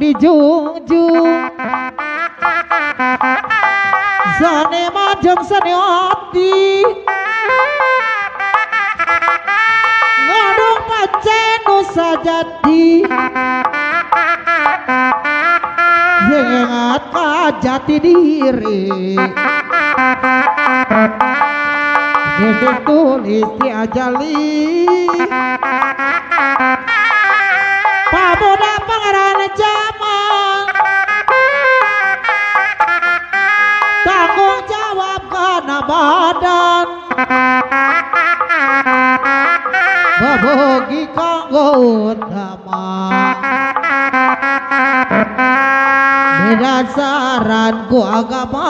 dijunjung sane majeng sane ati ngadung pacenu sajati ingat jati diri Dendeng tulis diajali Pamuda pangeran jaman tanggung jawab karena badan Babogi kanggo utama Berdasarkan ku agama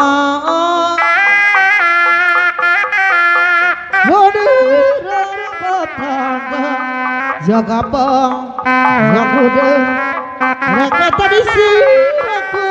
jaga bang, jaga deng, mereka tadi siraku.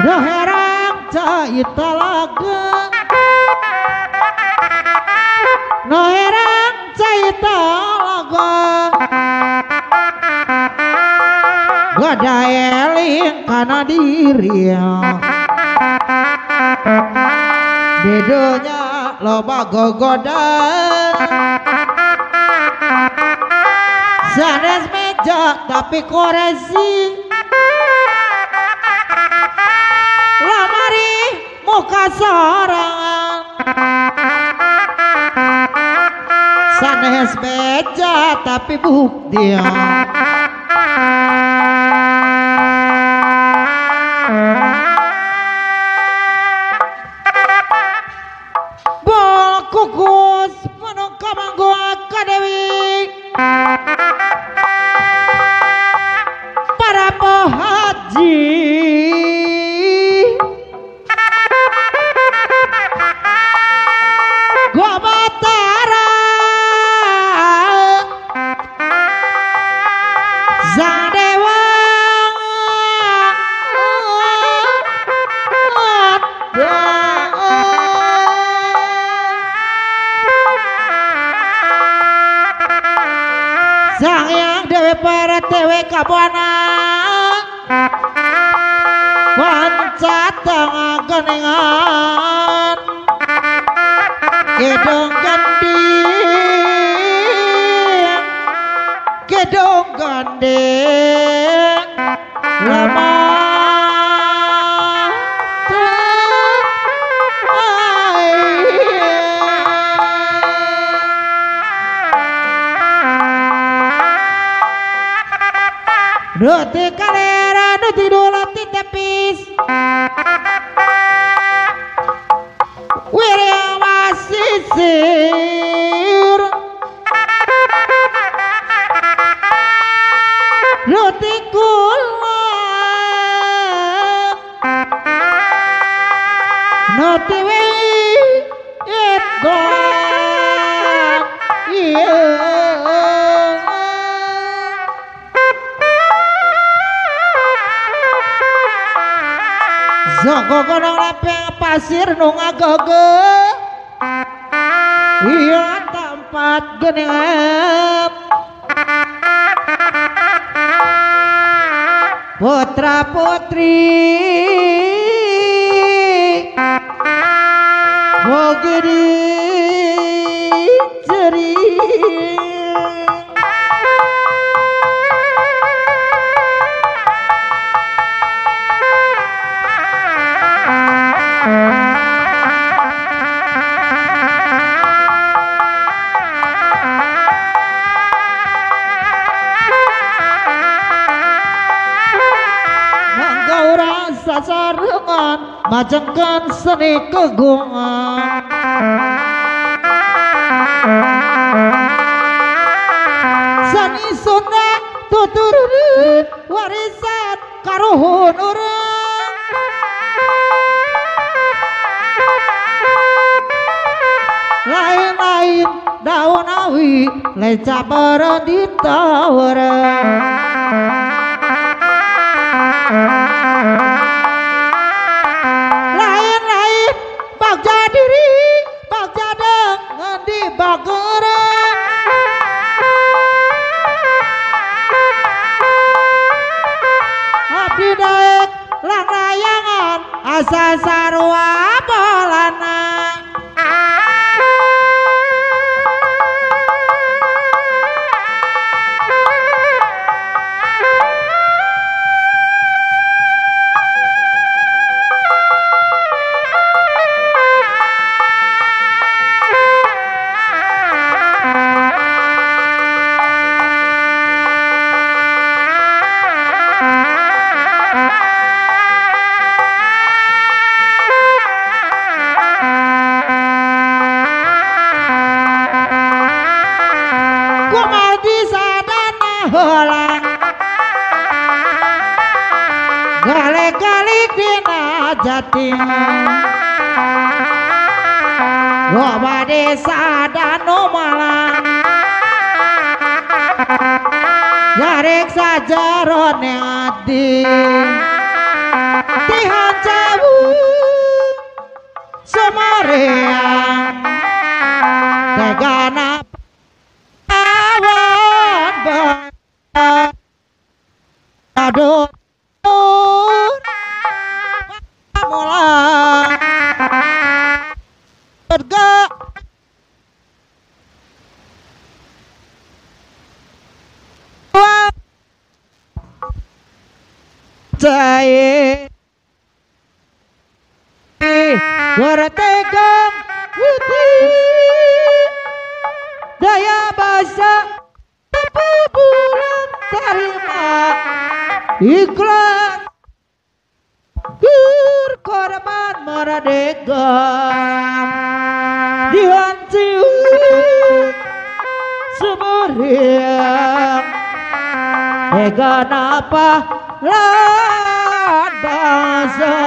Daherang cai talaga Daherang cai talaga Gada eling kana diri Bedonya loba gogodan Sanes meja tapi koresi Lamari muka sorangan Sanes meja tapi bukti Bol kukus menungka manggo akadewi Para pohaji Gua Batara Sang Dewa Sang Yang Dewi para tewe kabana Pancatang geningan Gedong gandeng lama Nuti kalera nuti dulati tepis Wirya wasisir Nuti kula Nuti wit gong Zogo gunung lepeng pasir nung agogo Iya tempat genep Putra putri Bogi diceri sasarengan majengkan seni kegungan seni Sunda tuturun warisan karuhun urang lain-lain daun awi leca berendita lain-lain bagja diri bagja dengan di bagerang abdi daek lang layangan asa sarua bolana galik-galik dina jati loba desa danu malang jarek sajaron ati tihan jawu semareang tegana awan bang aduh mulang bergak cai bertegang putih daya basa apa bulan terima ikhlas korban merdeka dihancur semeriang mega napa lan bangsa